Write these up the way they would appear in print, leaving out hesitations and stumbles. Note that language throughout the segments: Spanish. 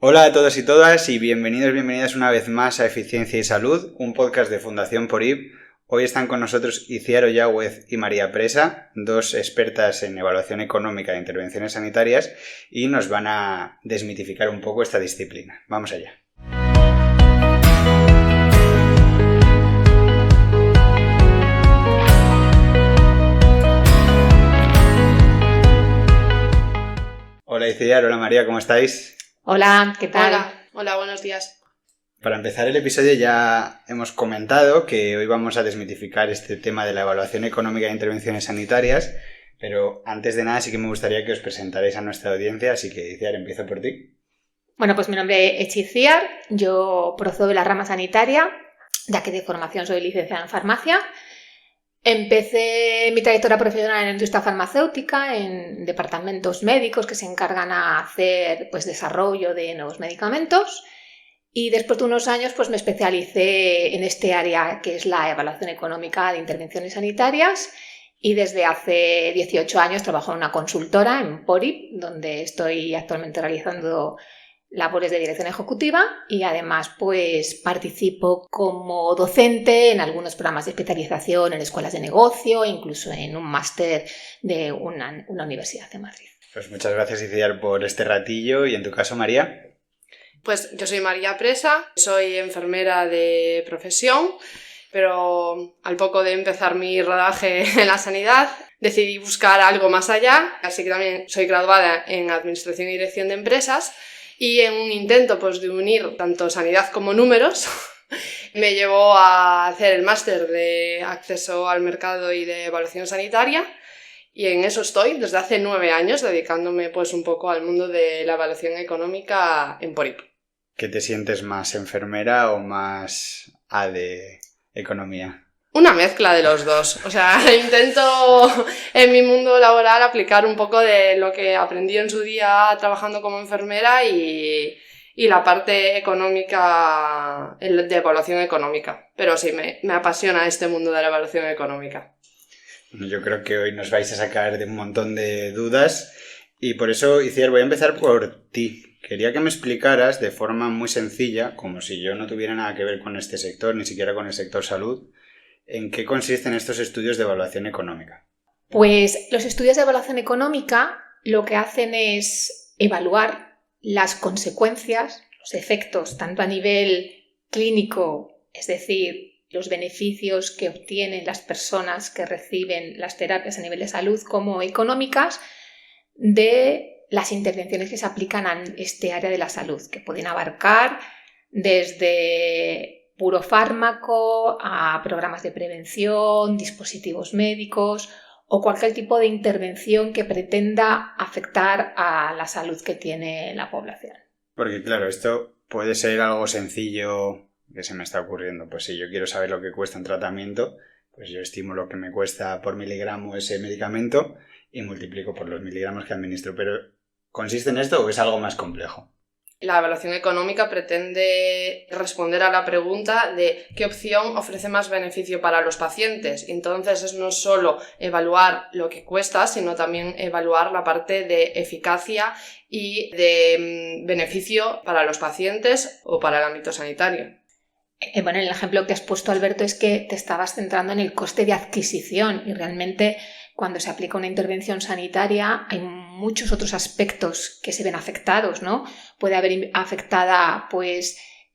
Hola a todos y todas y bienvenidas una vez más a Eficiencia y Salud, un podcast de Fundación PORIP. Hoy están con nosotros Itziar Oyáguez y María Presa, dos expertas en evaluación económica de intervenciones sanitarias, y nos van a desmitificar un poco esta disciplina. Vamos allá. Hola Itziar, hola María, ¿cómo estáis? Hola, ¿qué tal? Hola, buenos días. Para empezar el episodio ya hemos comentado que hoy vamos a desmitificar este tema de la evaluación económica de intervenciones sanitarias, pero antes de nada sí que me gustaría que os presentarais a nuestra audiencia, así que Itziar, empiezo por ti. Bueno, pues mi nombre es Itziar, yo procedo de la rama sanitaria, ya que de formación soy licenciada en farmacia. Empecé mi trayectoria profesional en la industria farmacéutica, en departamentos médicos que se encargan a hacer desarrollo de nuevos medicamentos, y después de unos años me especialicé en este área que es la evaluación económica de intervenciones sanitarias, y desde hace 18 años trabajo en una consultora en PORIP, donde estoy actualmente realizando labores de dirección ejecutiva y además participo como docente en algunos programas de especialización en escuelas de negocio e incluso en un máster de una universidad de Madrid. Pues muchas gracias Itziar por este ratillo, y en tu caso María. Pues yo soy María Presa, soy enfermera de profesión, pero al poco de empezar mi rodaje en la sanidad decidí buscar algo más allá, así que también soy graduada en Administración y Dirección de Empresas. Y en un intento de unir tanto sanidad como números, me llevó a hacer el máster de acceso al mercado y de evaluación sanitaria, y en eso estoy desde hace 9 años dedicándome un poco al mundo de la evaluación económica en PORIP. ¿Qué te sientes más, enfermera o más A de economía? Una mezcla de los dos. O sea, intento en mi mundo laboral aplicar un poco de lo que aprendí en su día trabajando como enfermera y la parte económica, de evaluación económica. Pero sí, me apasiona este mundo de la evaluación económica. Yo creo que hoy nos vais a sacar de un montón de dudas, y por eso, Itziar, voy a empezar por ti. Quería que me explicaras de forma muy sencilla, como si yo no tuviera nada que ver con este sector, ni siquiera con el sector salud, ¿en qué consisten estos estudios de evaluación económica? Pues los estudios de evaluación económica lo que hacen es evaluar las consecuencias, los efectos, tanto a nivel clínico, es decir, los beneficios que obtienen las personas que reciben las terapias a nivel de salud, como económicas, de las intervenciones que se aplican a este área de la salud, que pueden abarcar desde puro fármaco a programas de prevención, dispositivos médicos o cualquier tipo de intervención que pretenda afectar a la salud que tiene la población. Porque claro, esto puede ser algo sencillo que se me está ocurriendo. Pues si yo quiero saber lo que cuesta un tratamiento, pues yo estimo lo que me cuesta por miligramo ese medicamento y multiplico por los miligramos que administro. Pero ¿consiste en esto o es algo más complejo? La evaluación económica pretende responder a la pregunta de qué opción ofrece más beneficio para los pacientes. Entonces es no solo evaluar lo que cuesta, sino también evaluar la parte de eficacia y de beneficio para los pacientes o para el ámbito sanitario. Bueno, el ejemplo que has puesto, Alberto, es que te estabas centrando en el coste de adquisición, y realmente cuando se aplica una intervención sanitaria hay muchos otros aspectos que se ven afectados, ¿no? Puede haber afectada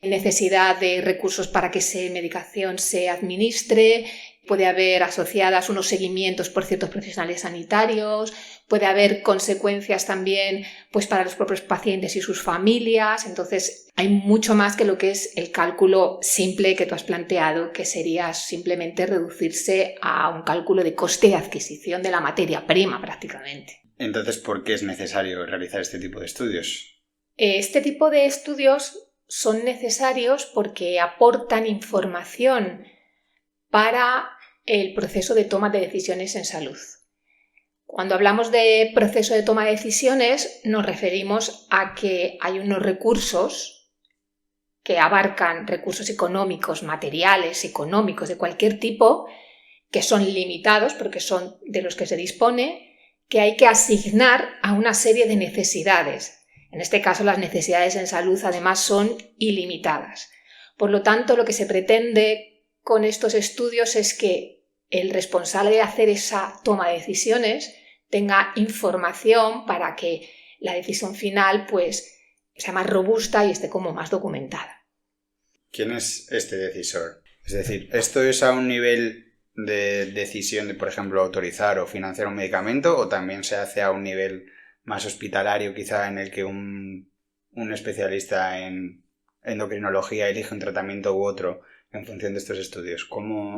necesidad de recursos para que esa medicación se administre, puede haber asociadas unos seguimientos por ciertos profesionales sanitarios, puede haber consecuencias también para los propios pacientes y sus familias. Entonces hay mucho más que lo que es el cálculo simple que tú has planteado, que sería simplemente reducirse a un cálculo de coste de adquisición de la materia prima prácticamente. Entonces, ¿por qué es necesario realizar este tipo de estudios? Este tipo de estudios son necesarios porque aportan información para el proceso de toma de decisiones en salud. Cuando hablamos de proceso de toma de decisiones, nos referimos a que hay unos recursos que abarcan recursos económicos, materiales, económicos de cualquier tipo, que son limitados porque son de los que se dispone, que hay que asignar a una serie de necesidades. En este caso, las necesidades en salud además son ilimitadas. Por lo tanto, lo que se pretende con estos estudios es que el responsable de hacer esa toma de decisiones tenga información para que la decisión final pues, sea más robusta y esté como más documentada. ¿Quién es este decisor? Es decir, ¿esto es a un nivel de decisión de, por ejemplo, autorizar o financiar un medicamento, o también se hace a un nivel más hospitalario, quizá en el que un especialista en endocrinología elige un tratamiento u otro en función de estos estudios?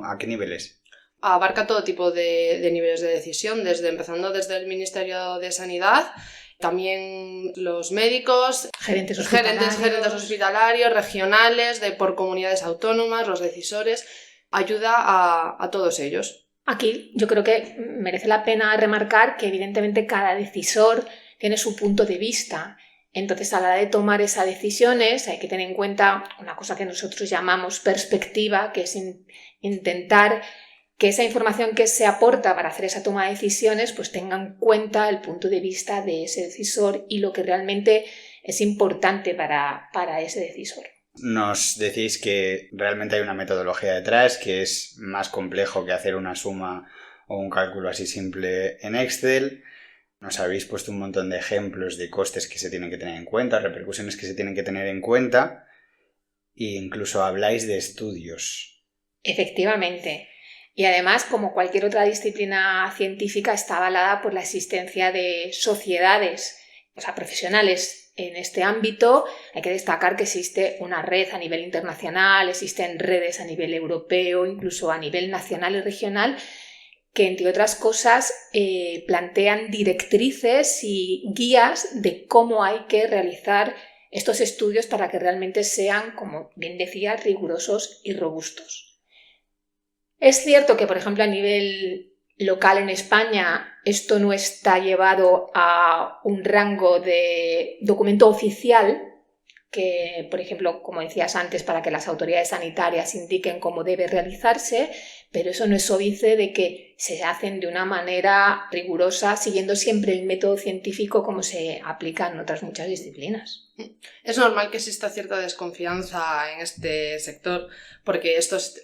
¿A qué niveles? Abarca todo tipo de niveles de decisión, empezando desde el Ministerio de Sanidad, también los médicos, gerentes hospitalarios, regionales, por comunidades autónomas, los decisores, ayuda a todos ellos. Aquí yo creo que merece la pena remarcar que evidentemente cada decisor tiene su punto de vista. Entonces, a la hora de tomar esas decisiones hay que tener en cuenta una cosa que nosotros llamamos perspectiva, que es intentar que esa información que se aporta para hacer esa toma de decisiones pues tenga en cuenta el punto de vista de ese decisor y lo que realmente es importante para ese decisor. Nos decís que realmente hay una metodología detrás, que es más complejo que hacer una suma o un cálculo así simple en Excel. Nos habéis puesto un montón de ejemplos de costes que se tienen que tener en cuenta, repercusiones que se tienen que tener en cuenta, e incluso habláis de estudios. Efectivamente. Y además, como cualquier otra disciplina científica, está avalada por la existencia de sociedades, profesionales en este ámbito. Hay que destacar que existe una red a nivel internacional, existen redes a nivel europeo, incluso a nivel nacional y regional, que entre otras cosas plantean directrices y guías de cómo hay que realizar estos estudios para que realmente sean, como bien decía, rigurosos y robustos. Es cierto que, por ejemplo, a nivel local en España esto no está llevado a un rango de documento oficial que, por ejemplo, como decías antes, para que las autoridades sanitarias indiquen cómo debe realizarse, pero eso no es óbice de que se hacen de una manera rigurosa, siguiendo siempre el método científico como se aplica en otras muchas disciplinas. Es normal que exista cierta desconfianza en este sector, porque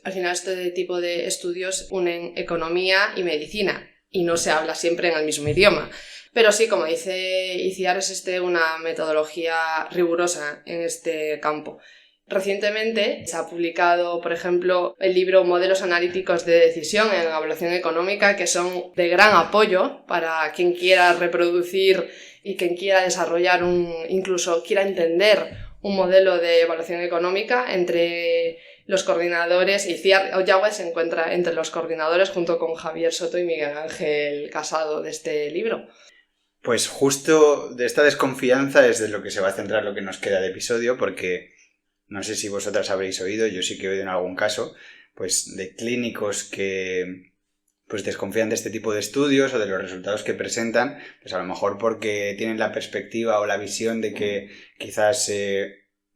al final este tipo de estudios unen economía y medicina, y no se habla siempre en el mismo idioma. Pero sí, como dice Itziar, existe una metodología rigurosa en este campo. Recientemente se ha publicado, por ejemplo, el libro Modelos analíticos de decisión en evaluación económica, que son de gran apoyo para quien quiera reproducir y quien quiera desarrollar incluso quiera entender un modelo de evaluación económica. Entre los coordinadores, Itziar Ollagüe se encuentra entre los coordinadores junto con Javier Soto y Miguel Ángel Casado de este libro. Pues justo de esta desconfianza es de lo que se va a centrar lo que nos queda de episodio, porque no sé si vosotras habréis oído, yo sí que he oído en algún caso, pues de clínicos que pues desconfían de este tipo de estudios o de los resultados que presentan, pues a lo mejor porque tienen la perspectiva o la visión de que quizás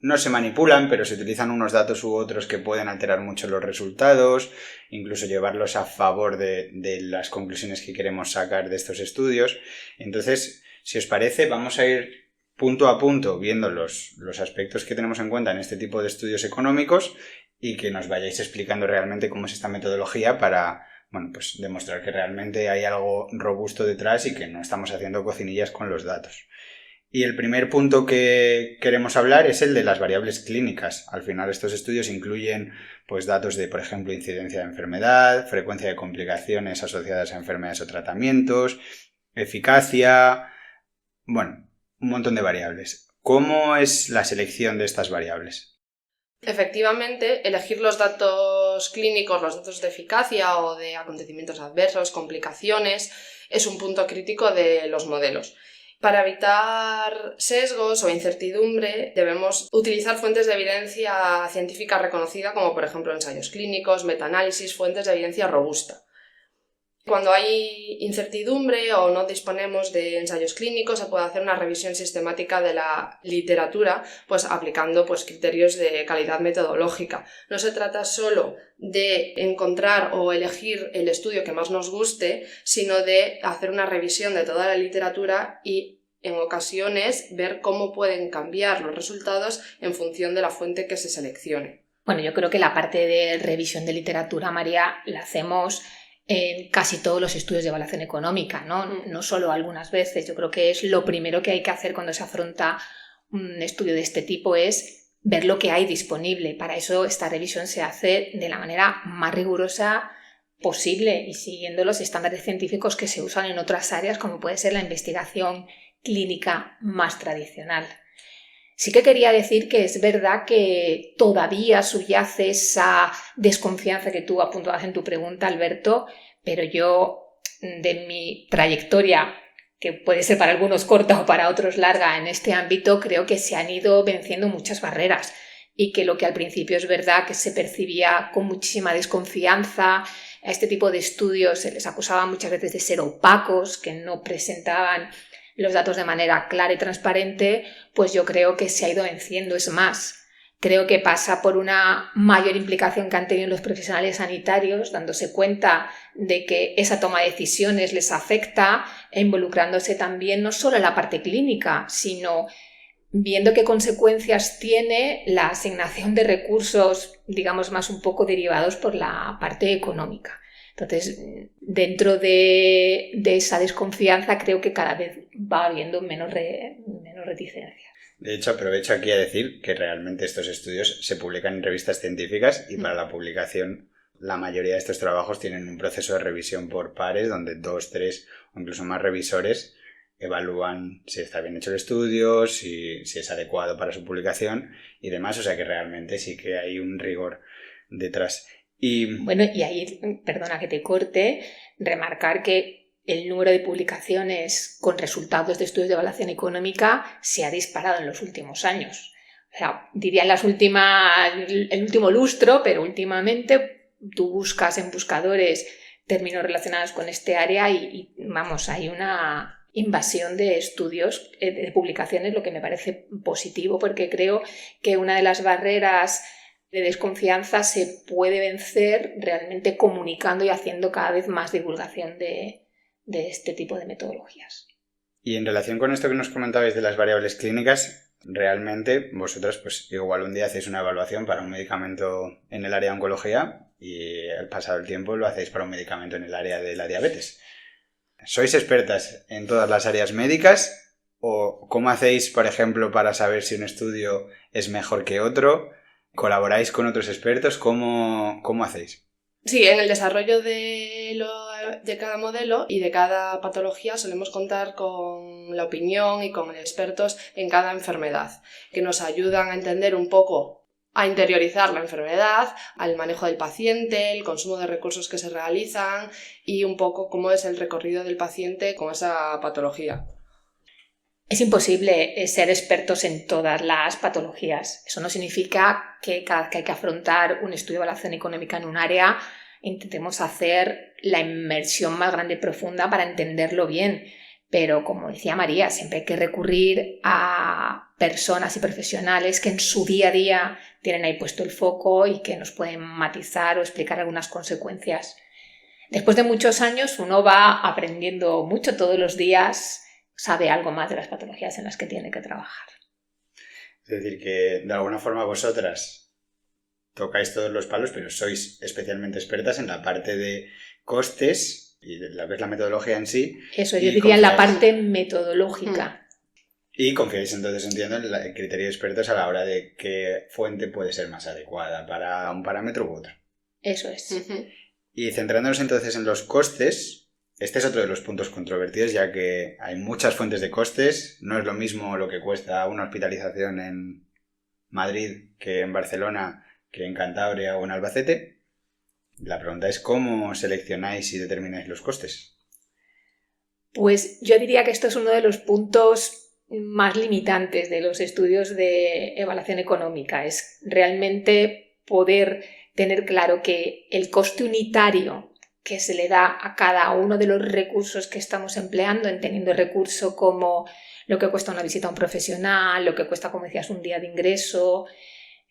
no se manipulan, pero se utilizan unos datos u otros que pueden alterar mucho los resultados, incluso llevarlos a favor de las conclusiones que queremos sacar de estos estudios. Entonces, si os parece, vamos a ir punto a punto viendo los aspectos que tenemos en cuenta en este tipo de estudios económicos y que nos vayáis explicando realmente cómo es esta metodología para, pues demostrar que realmente hay algo robusto detrás y que no estamos haciendo cocinillas con los datos. Y el primer punto que queremos hablar es el de las variables clínicas. Al final estos estudios incluyen pues datos de, por ejemplo, incidencia de enfermedad, frecuencia de complicaciones asociadas a enfermedades o tratamientos, eficacia, un montón de variables. ¿Cómo es la selección de estas variables? Efectivamente, elegir los datos clínicos, los datos de eficacia o de acontecimientos adversos, complicaciones, es un punto crítico de los modelos. Para evitar sesgos o incertidumbre, debemos utilizar fuentes de evidencia científica reconocida, como por ejemplo ensayos clínicos, metaanálisis, fuentes de evidencia robusta. Cuando hay incertidumbre o no disponemos de ensayos clínicos, se puede hacer una revisión sistemática de la literatura, pues aplicando criterios de calidad metodológica. No se trata solo de encontrar o elegir el estudio que más nos guste, sino de hacer una revisión de toda la literatura y en ocasiones ver cómo pueden cambiar los resultados en función de la fuente que se seleccione. Bueno, yo creo que la parte de revisión de literatura, María, la hacemos en casi todos los estudios de evaluación económica, ¿no? No solo algunas veces. Yo creo que es lo primero que hay que hacer cuando se afronta un estudio de este tipo, es ver lo que hay disponible. Para eso esta revisión se hace de la manera más rigurosa posible y siguiendo los estándares científicos que se usan en otras áreas, como puede ser la investigación clínica más tradicional. Sí que quería decir que es verdad que todavía subyace esa desconfianza que tú apuntabas en tu pregunta, Alberto, pero yo, de mi trayectoria, que puede ser para algunos corta o para otros larga en este ámbito, creo que se han ido venciendo muchas barreras y que lo que al principio es verdad que se percibía con muchísima desconfianza, a este tipo de estudios se les acusaba muchas veces de ser opacos, que no presentaban los datos de manera clara y transparente, pues yo creo que se ha ido venciendo. Es más, creo que pasa por una mayor implicación que han tenido los profesionales sanitarios, dándose cuenta de que esa toma de decisiones les afecta e involucrándose también no solo en la parte clínica, sino viendo qué consecuencias tiene la asignación de recursos, digamos, más un poco derivados por la parte económica. Entonces, dentro de esa desconfianza, creo que cada vez va habiendo menos reticencia. De hecho, aprovecho aquí a decir que realmente estos estudios se publican en revistas científicas y para la publicación la mayoría de estos trabajos tienen un proceso de revisión por pares donde 2, 3 o incluso más revisores evalúan si está bien hecho el estudio, si es adecuado para su publicación y demás. O sea que realmente sí que hay un rigor detrás. Bueno, y ahí, perdona que te corte, remarcar que el número de publicaciones con resultados de estudios de evaluación económica se ha disparado en los últimos años. O sea, diría el último lustro, pero últimamente tú buscas en buscadores términos relacionados con este área y vamos, hay una invasión de estudios, de publicaciones, lo que me parece positivo porque creo que una de las barreras de desconfianza se puede vencer realmente comunicando y haciendo cada vez más divulgación de este tipo de metodologías. Y en relación con esto que nos comentabais de las variables clínicas, realmente vosotros pues igual un día hacéis una evaluación para un medicamento en el área de oncología y al pasado el tiempo lo hacéis para un medicamento en el área de la diabetes. ¿Sois expertas en todas las áreas médicas? ¿O cómo hacéis, por ejemplo, para saber si un estudio es mejor que otro? ¿Colaboráis con otros expertos? ¿Cómo hacéis? Sí, en el desarrollo de cada modelo y de cada patología solemos contar con la opinión y con expertos en cada enfermedad, que nos ayudan a entender un poco, a interiorizar la enfermedad, al manejo del paciente, el consumo de recursos que se realizan y un poco cómo es el recorrido del paciente con esa patología. Es imposible ser expertos en todas las patologías. Eso no significa que cada vez que hay que afrontar un estudio de evaluación económica en un área intentemos hacer la inmersión más grande y profunda para entenderlo bien. Pero, como decía María, siempre hay que recurrir a personas y profesionales que en su día a día tienen ahí puesto el foco y que nos pueden matizar o explicar algunas consecuencias. Después de muchos años uno va aprendiendo mucho todos los días, sabe algo más de las patologías en las que tiene que trabajar. Es decir, que de alguna forma vosotras tocáis todos los palos, pero sois especialmente expertas en la parte de costes y de la metodología en sí. Eso, yo diría en la parte metodológica. Y confiáis entonces, entiendo, en el criterio de expertos a la hora de qué fuente puede ser más adecuada para un parámetro u otro. Eso es. Y centrándonos entonces en los costes, este es otro de los puntos controvertidos, ya que hay muchas fuentes de costes. No es lo mismo lo que cuesta una hospitalización en Madrid que en Barcelona, que en Cantabria o en Albacete. La pregunta es ¿cómo seleccionáis y determináis los costes? Pues yo diría que esto es uno de los puntos más limitantes de los estudios de evaluación económica. Es realmente poder tener claro que el coste unitario que se le da a cada uno de los recursos que estamos empleando, entendiendo el recurso como lo que cuesta una visita a un profesional, lo que cuesta, como decías, un día de ingreso.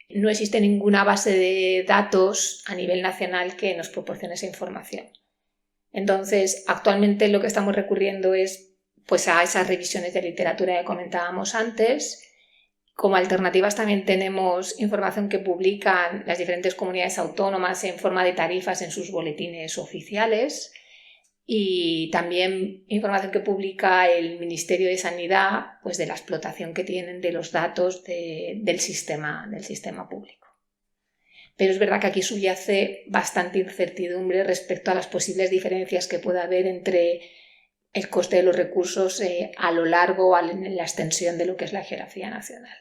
No existe ninguna base de datos a nivel nacional que nos proporcione esa información. Entonces, actualmente lo que estamos recurriendo es pues a esas revisiones de literatura que comentábamos antes. Como alternativas también tenemos información que publican las diferentes comunidades autónomas en forma de tarifas en sus boletines oficiales y también información que publica el Ministerio de Sanidad, pues de la explotación que tienen de los datos del sistema público. Pero es verdad que aquí subyace bastante incertidumbre respecto a las posibles diferencias que pueda haber entre el coste de los recursos a lo largo o en la extensión de lo que es la geografía nacional.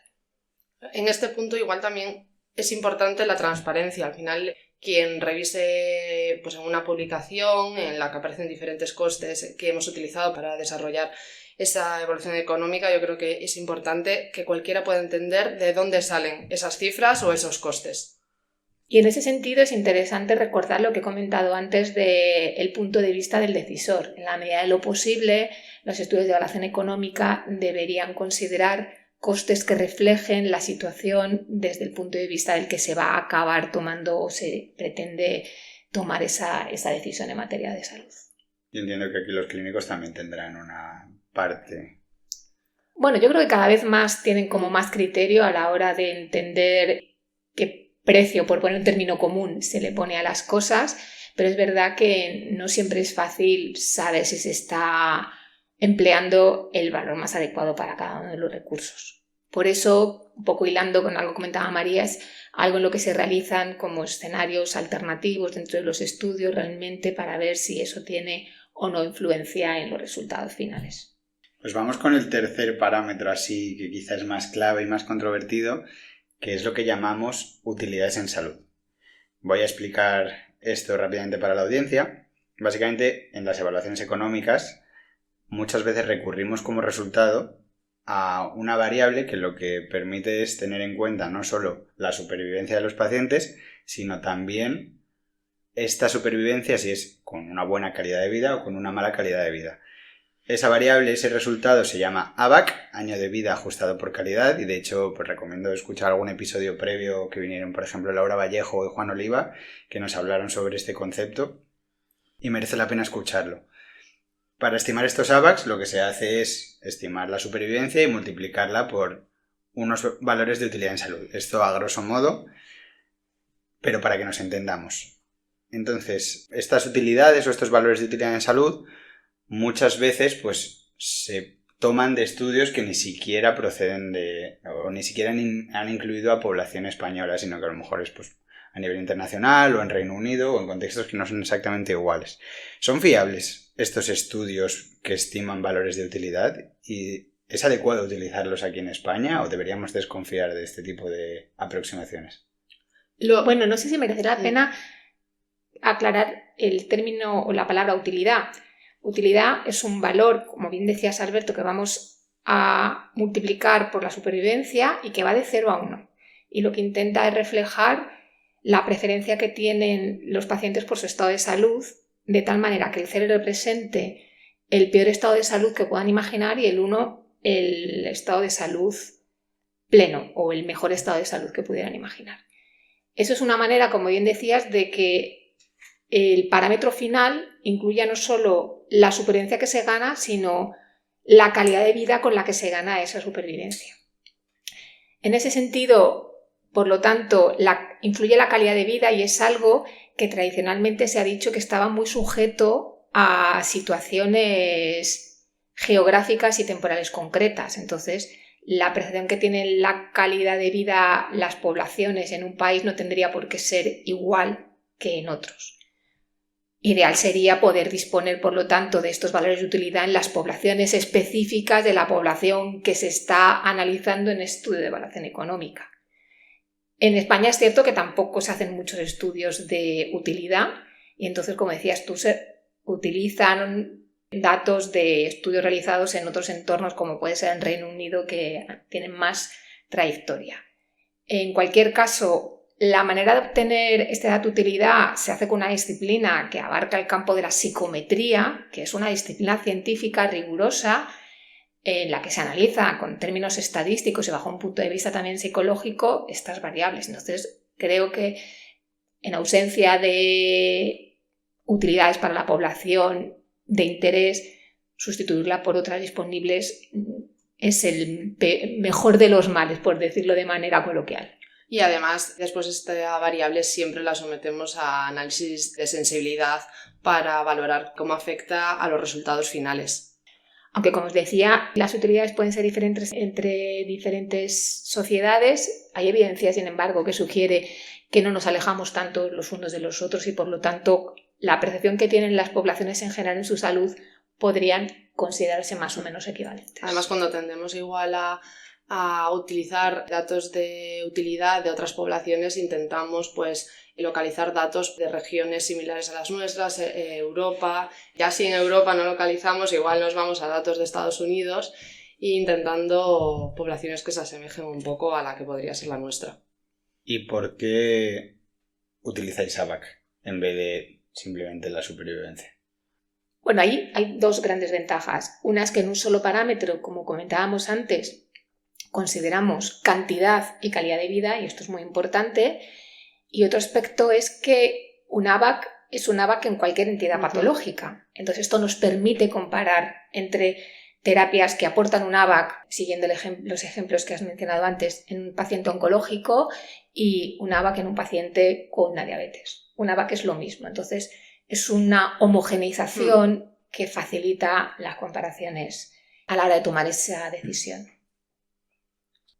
En este punto igual también es importante la transparencia. Al final, quien revise pues, en una publicación en la que aparecen diferentes costes que hemos utilizado para desarrollar esa evaluación económica, yo creo que es importante que cualquiera pueda entender de dónde salen esas cifras o esos costes. Y en ese sentido es interesante recordar lo que he comentado antes del punto de vista del decisor. En la medida de lo posible, los estudios de evaluación económica deberían considerar costes que reflejen la situación desde el punto de vista del que se va a acabar tomando o se pretende tomar esa decisión en materia de salud. Yo entiendo que aquí los clínicos también tendrán una parte. Bueno, yo creo que cada vez más tienen como más criterio a la hora de entender qué precio, por poner un término común, se le pone a las cosas, pero es verdad que no siempre es fácil saber si se está empleando el valor más adecuado para cada uno de los recursos. Por eso, un poco hilando con algo que comentaba María, es algo en lo que se realizan como escenarios alternativos dentro de los estudios realmente para ver si eso tiene o no influencia en los resultados finales. Pues vamos con el tercer parámetro, así que quizás es más clave y más controvertido, que es lo que llamamos utilidades en salud. Voy a explicar esto rápidamente para la audiencia. Básicamente, en las evaluaciones económicas, muchas veces recurrimos como resultado a una variable que lo que permite es tener en cuenta no solo la supervivencia de los pacientes, sino también esta supervivencia si es con una buena calidad de vida o con una mala calidad de vida. Esa variable, ese resultado se llama ABAC, año de vida ajustado por calidad, y de hecho pues recomiendo escuchar algún episodio previo que vinieron, por ejemplo, Laura Vallejo y Juan Oliva, que nos hablaron sobre este concepto y merece la pena escucharlo. Para estimar estos ABACs lo que se hace es estimar la supervivencia y multiplicarla por unos valores de utilidad en salud. Esto a grosso modo, pero para que nos entendamos. Entonces, estas utilidades o estos valores de utilidad en salud muchas veces pues se toman de estudios que ni siquiera proceden o ni siquiera han incluido a población española, sino que a lo mejor es pues a nivel internacional o en Reino Unido o en contextos que no son exactamente iguales. ¿Son fiables estos estudios que estiman valores de utilidad? ¿Y es adecuado utilizarlos aquí en España o deberíamos desconfiar de este tipo de aproximaciones? Bueno, no sé si merecerá la pena aclarar el término o la palabra utilidad. Utilidad es un valor, como bien decías Alberto, que vamos a multiplicar por la supervivencia y que va de 0 a 1. Y lo que intenta es reflejar la preferencia que tienen los pacientes por su estado de salud, de tal manera que el 0 represente el peor estado de salud que puedan imaginar y el 1 el estado de salud pleno o el mejor estado de salud que pudieran imaginar. Eso es una manera, como bien decías, de que el parámetro final incluya no solo la supervivencia que se gana, sino la calidad de vida con la que se gana esa supervivencia. En ese sentido, por lo tanto, influye la calidad de vida y es algo que tradicionalmente se ha dicho que estaba muy sujeto a situaciones geográficas y temporales concretas. Entonces, la percepción que tienen la calidad de vida las poblaciones en un país no tendría por qué ser igual que en otros. Ideal sería poder disponer, por lo tanto, de estos valores de utilidad en las poblaciones específicas de la población que se está analizando en estudio de evaluación económica. En España es cierto que tampoco se hacen muchos estudios de utilidad y entonces, como decías tú, se utilizan datos de estudios realizados en otros entornos como puede ser en Reino Unido que tienen más trayectoria. En cualquier caso, la manera de obtener este dato de utilidad se hace con una disciplina que abarca el campo de la psicometría, que es una disciplina científica rigurosa en la que se analiza con términos estadísticos y bajo un punto de vista también psicológico estas variables. Entonces, creo que en ausencia de utilidades para la población de interés, sustituirla por otras disponibles es el mejor de los males, por decirlo de manera coloquial. Y además, después esta variable siempre la sometemos a análisis de sensibilidad para valorar cómo afecta a los resultados finales. Aunque, como os decía, las utilidades pueden ser diferentes entre diferentes sociedades, hay evidencia, sin embargo, que sugiere que no nos alejamos tanto los unos de los otros y, por lo tanto, la percepción que tienen las poblaciones en general en su salud podrían considerarse más o menos equivalentes. Además, cuando tendemos igual a utilizar datos de utilidad de otras poblaciones, intentamos pues localizar datos de regiones similares a las nuestras, Europa. Ya si en Europa no localizamos, igual nos vamos a datos de Estados Unidos e intentando poblaciones que se asemejen un poco a la que podría ser la nuestra. ¿Y por qué utilizáis ABAC en vez de simplemente la supervivencia? Bueno, ahí hay dos grandes ventajas. Una es que en un solo parámetro, como comentábamos antes, consideramos cantidad y calidad de vida, y esto es muy importante. Y otro aspecto es que un ABAC es un ABAC en cualquier entidad patológica. Entonces esto nos permite comparar entre terapias que aportan un ABAC, siguiendo los ejemplos que has mencionado antes, en un paciente oncológico y un ABAC en un paciente con una diabetes. Un ABAC es lo mismo. Entonces es una homogeneización que facilita las comparaciones a la hora de tomar esa decisión.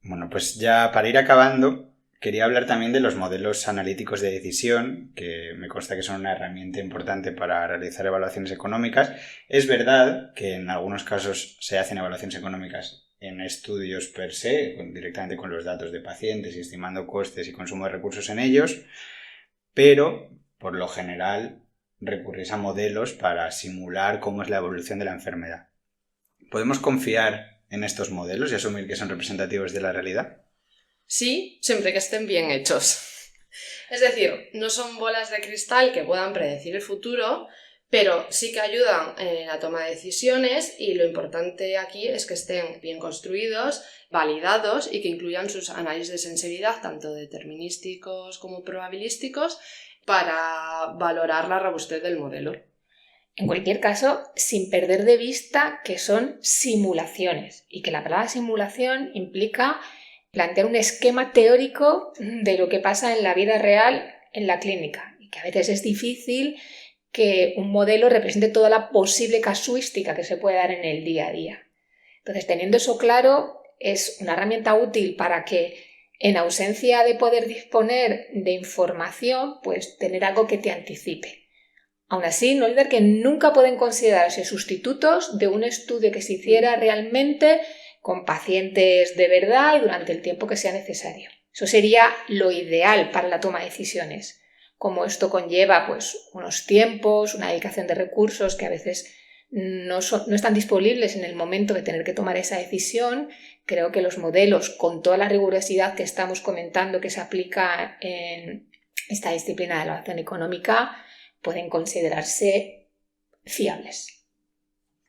Bueno, pues ya para ir acabando, quería hablar también de los modelos analíticos de decisión, que me consta que son una herramienta importante para realizar evaluaciones económicas. Es verdad que en algunos casos se hacen evaluaciones económicas en estudios per se, directamente con los datos de pacientes y estimando costes y consumo de recursos en ellos, pero por lo general recurrís a modelos para simular cómo es la evolución de la enfermedad. ¿Podemos confiar en estos modelos y asumir que son representativos de la realidad? Sí, siempre que estén bien hechos. Es decir, no son bolas de cristal que puedan predecir el futuro, pero sí que ayudan en la toma de decisiones, y lo importante aquí es que estén bien construidos, validados y que incluyan sus análisis de sensibilidad, tanto determinísticos como probabilísticos, para valorar la robustez del modelo. En cualquier caso, sin perder de vista que son simulaciones y que la palabra simulación implica plantear un esquema teórico de lo que pasa en la vida real en la clínica, y que a veces es difícil que un modelo represente toda la posible casuística que se puede dar en el día a día. Entonces, teniendo eso claro, es una herramienta útil para que, en ausencia de poder disponer de información, pues tener algo que te anticipe. Aún así, no olvidar que nunca pueden considerarse sustitutos de un estudio que se hiciera realmente con pacientes de verdad y durante el tiempo que sea necesario. Eso sería lo ideal para la toma de decisiones. Como esto conlleva pues unos tiempos, una dedicación de recursos que a veces no están disponibles en el momento de tener que tomar esa decisión, creo que los modelos, con toda la rigurosidad que estamos comentando que se aplica en esta disciplina de evaluación económica, pueden considerarse fiables.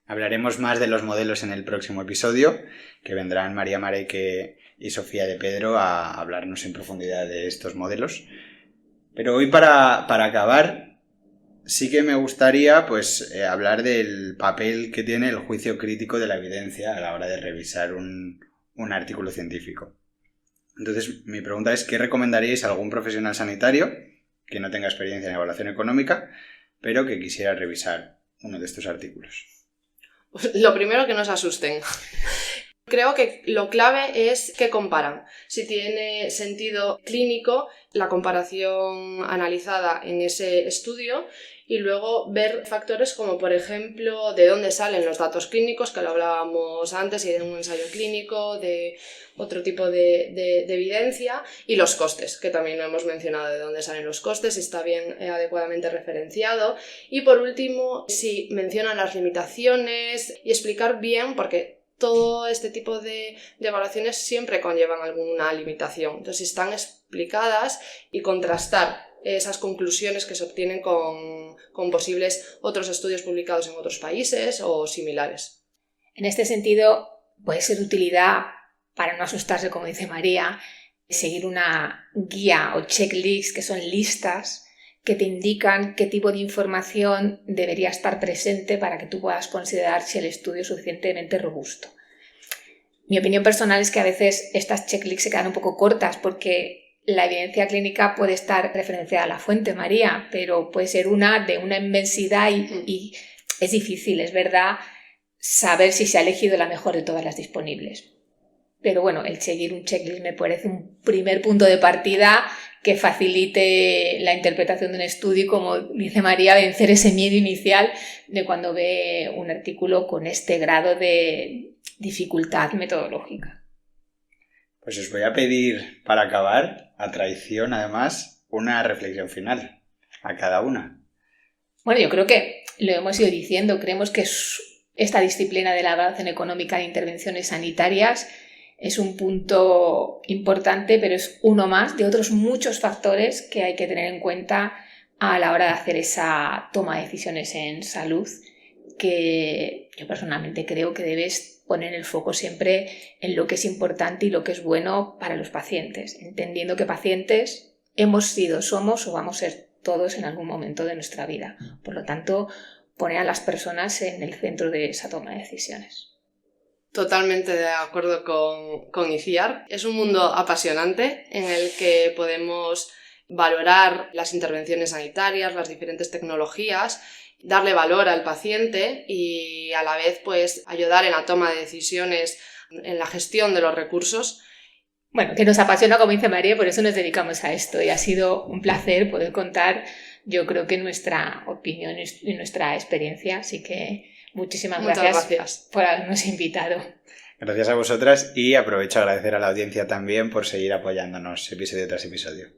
Hablaremos más de los modelos en el próximo episodio, que vendrán María Mareque y Sofía de Pedro a hablarnos en profundidad de estos modelos. Pero hoy para acabar, sí que me gustaría pues hablar del papel que tiene el juicio crítico de la evidencia a la hora de revisar un artículo científico. Entonces, mi pregunta es, ¿qué recomendaríais a algún profesional sanitario que no tenga experiencia en evaluación económica, pero que quisiera revisar uno de estos artículos? Lo primero, que no se asusten. Creo que lo clave es que comparan. Si tiene sentido clínico la comparación analizada en ese estudio, y luego ver factores como, por ejemplo, de dónde salen los datos clínicos, que lo hablábamos antes, y de un ensayo clínico, de otro tipo de evidencia, y los costes, que también lo hemos mencionado, de dónde salen los costes, si está bien adecuadamente referenciado. Y por último, si mencionan las limitaciones, y explicar bien, porque todo este tipo de evaluaciones siempre conllevan alguna limitación. Entonces, si están explicadas, y contrastar esas conclusiones que se obtienen con posibles otros estudios publicados en otros países o similares. En este sentido, puede ser de utilidad, para no asustarse, como dice María, seguir una guía o checklist, que son listas que te indican qué tipo de información debería estar presente para que tú puedas considerar si el estudio es suficientemente robusto. Mi opinión personal es que a veces estas checklists se quedan un poco cortas porque la evidencia clínica puede estar referenciada a la fuente, María, pero puede ser de una inmensidad y es difícil, es verdad, saber si se ha elegido la mejor de todas las disponibles. Pero bueno, el seguir un checklist me parece un primer punto de partida que facilite la interpretación de un estudio y, como dice María, vencer ese miedo inicial de cuando ve un artículo con este grado de dificultad metodológica. Pues os voy a pedir, para acabar, a traición además, una reflexión final a cada una. Bueno, yo creo que lo hemos ido diciendo, creemos que esta disciplina de la evaluación económica de intervenciones sanitarias es un punto importante, pero es uno más de otros muchos factores que hay que tener en cuenta a la hora de hacer esa toma de decisiones en salud, que yo personalmente creo que debes poner el foco siempre en lo que es importante y lo que es bueno para los pacientes, entendiendo que pacientes hemos sido, somos o vamos a ser todos en algún momento de nuestra vida. Por lo tanto, poner a las personas en el centro de esa toma de decisiones. Totalmente de acuerdo con ICIAR. Es un mundo apasionante en el que podemos valorar las intervenciones sanitarias, las diferentes tecnologías, darle valor al paciente y a la vez pues ayudar en la toma de decisiones, en la gestión de los recursos. Bueno, que nos apasiona, como dice María, por eso nos dedicamos a esto y ha sido un placer poder contar, yo creo que nuestra opinión y nuestra experiencia, así que muchísimas gracias por habernos invitado. Gracias a vosotras y aprovecho a agradecer a la audiencia también por seguir apoyándonos episodio tras episodio.